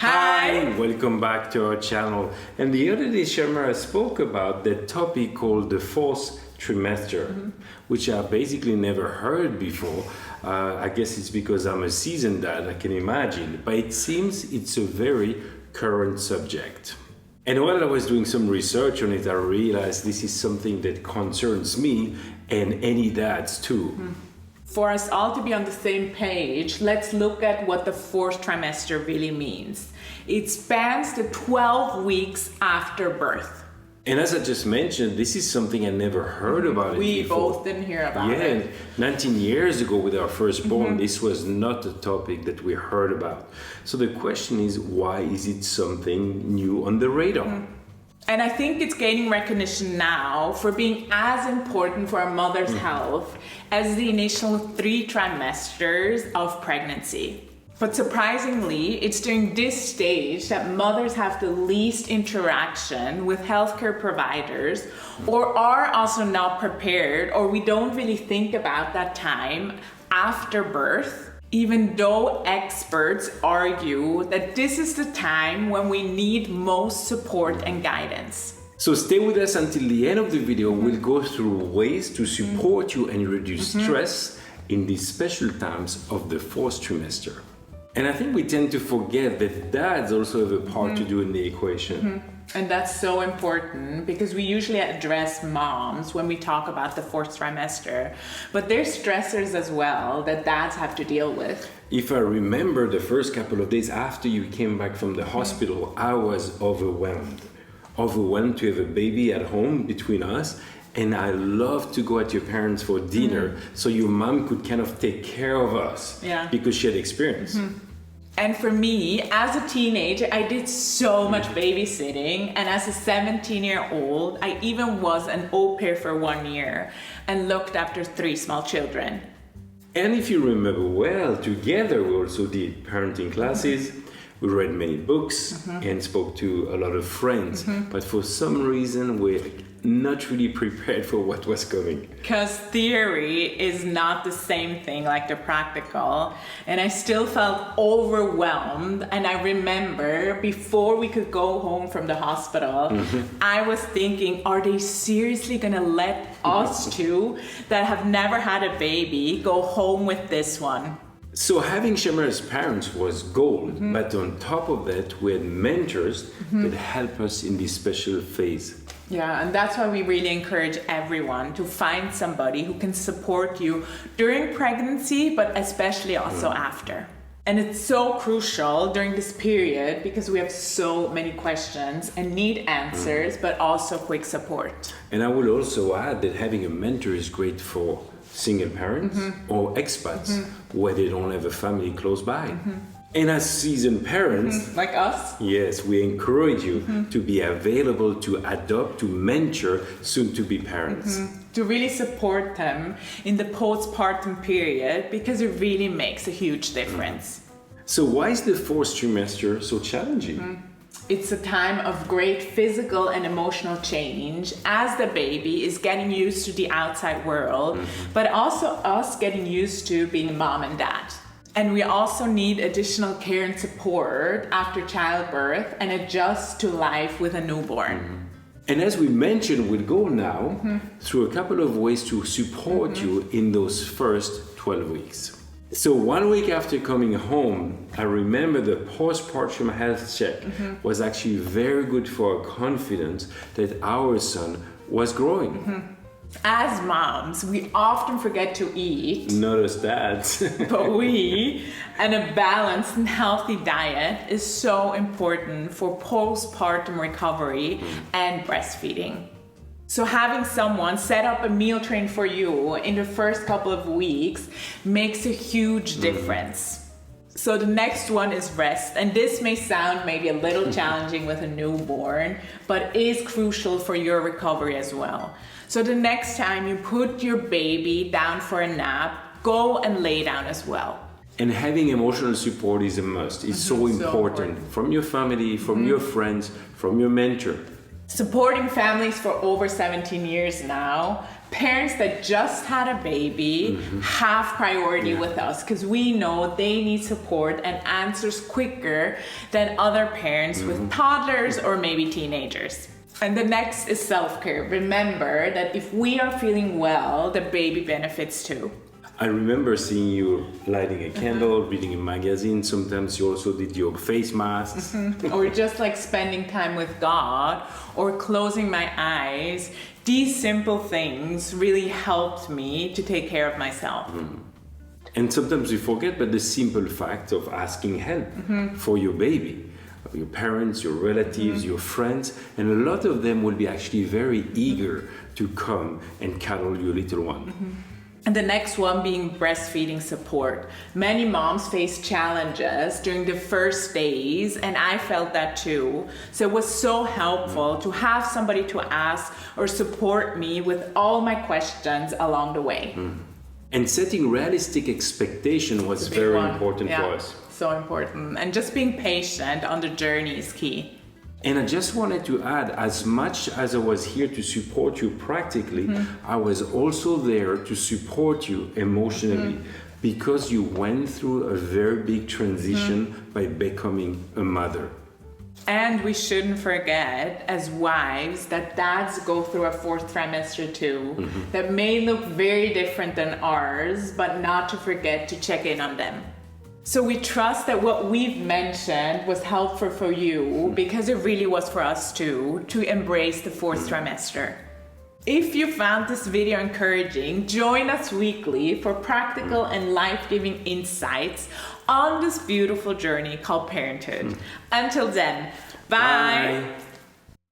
Hi! Welcome back to our channel. And the other day, Shamara spoke about the topic called the fourth trimester, which I basically never heard before. I guess it's because I'm a seasoned dad, I can imagine. But it seems it's a very current subject. And while I was doing some research on it, I realized this is something that concerns me and any dads too. For us all to be on the same page, let's look at what the fourth trimester really means. It spans the 12 weeks after birth. And as I just mentioned, this is something I never heard about We before. both didn't hear about it. 19 years ago with our firstborn, this was not a topic that we heard about. So the question is, why is it something new on the radar? And I think it's gaining recognition now for being as important for a mother's health as the initial 3 trimesters of pregnancy. But surprisingly, it's during this stage that mothers have the least interaction with healthcare providers or are also not prepared, or we don't really think about that time after birth, even though experts argue that this is the time when we need most support and guidance. So stay with us until the end of the video. We'll go through ways to support you and reduce stress in these special times of the fourth trimester. And I think we tend to forget that dads also have a part to do in the equation. And that's so important because we usually address moms when we talk about the fourth trimester, but there's stressors as well that dads have to deal with. If I remember the first couple of days after you came back from the hospital, I was overwhelmed to have a baby at home between us. And I love to go at your parents for dinner so your mom could kind of take care of us because she had experience. And for me, as a teenager, I did so much babysitting. And as a 17-year-old, I even was an au pair for 1 year and looked after 3 small children. And if you remember well, together we also did parenting classes. We read many books and spoke to a lot of friends. But for some reason, we're not really prepared for what was coming. Because theory is not the same thing like the practical. And I still felt overwhelmed. And I remember before we could go home from the hospital, I was thinking, are they seriously gonna let us two that have never had a baby go home with this one? So having Shamara's parents was gold, but on top of that, we had mentors that help us in this special phase. Yeah, and that's why we really encourage everyone to find somebody who can support you during pregnancy, but especially also after. And it's so crucial during this period because we have so many questions and need answers, but also quick support. And I will also add that having a mentor is great for single parents or expats where they don't have a family close by. And as seasoned parents, like us, yes, we encourage you to be available to adopt, to mentor soon-to-be parents. To really support them in the postpartum period because it really makes a huge difference. So why is the fourth trimester so challenging? It's a time of great physical and emotional change as the baby is getting used to the outside world, but also us getting used to being mom and dad. And we also need additional care and support after childbirth and adjust to life with a newborn. And as we mentioned, we'll go now through a couple of ways to support you in those first 12 weeks. So 1 week after coming home, I remember the postpartum health check was actually very good for our confidence that our son was growing. As moms, we often forget to eat. Not as dads. But and a balanced and healthy diet is so important for postpartum recovery and breastfeeding. So having someone set up a meal train for you in the first couple of weeks makes a huge difference. So the next one is rest. And this may sound maybe a little challenging with a newborn, but is crucial for your recovery as well. So the next time you put your baby down for a nap, go and lay down as well. And having emotional support is a must. It's so important from your family, from your friends, from your mentor. Supporting families for over 17 years now, Parents that just had a baby have priority with us because we know they need support and answers quicker than other parents with toddlers or maybe teenagers. And the next is self-care. Remember that if we are feeling well, the baby benefits too. I remember seeing you lighting a candle, reading a magazine. Sometimes you also did your face masks. Or just like spending time with God or closing my eyes. These simple things really helped me to take care of myself. And sometimes we forget, but the simple fact of asking help for your baby, your parents, your relatives, your friends, and a lot of them will be actually very eager to come and cuddle your little one. And the next one being breastfeeding support. Many moms face challenges during the first days, and I felt that too. So it was so helpful to have somebody to ask or support me with all my questions along the way. And setting realistic expectation was very important for us. So important. And just being patient on the journey is key. And I just wanted to add, as much as I was here to support you practically, I was also there to support you emotionally because you went through a very big transition by becoming a mother. And we shouldn't forget, as wives, that dads go through a fourth trimester too, that may look very different than ours, but not to forget to check in on them. So we trust that what we've mentioned was helpful for you because it really was for us too, to embrace the fourth trimester. If you found this video encouraging, join us weekly for practical and life-giving insights on this beautiful journey called parenthood. Until then, bye.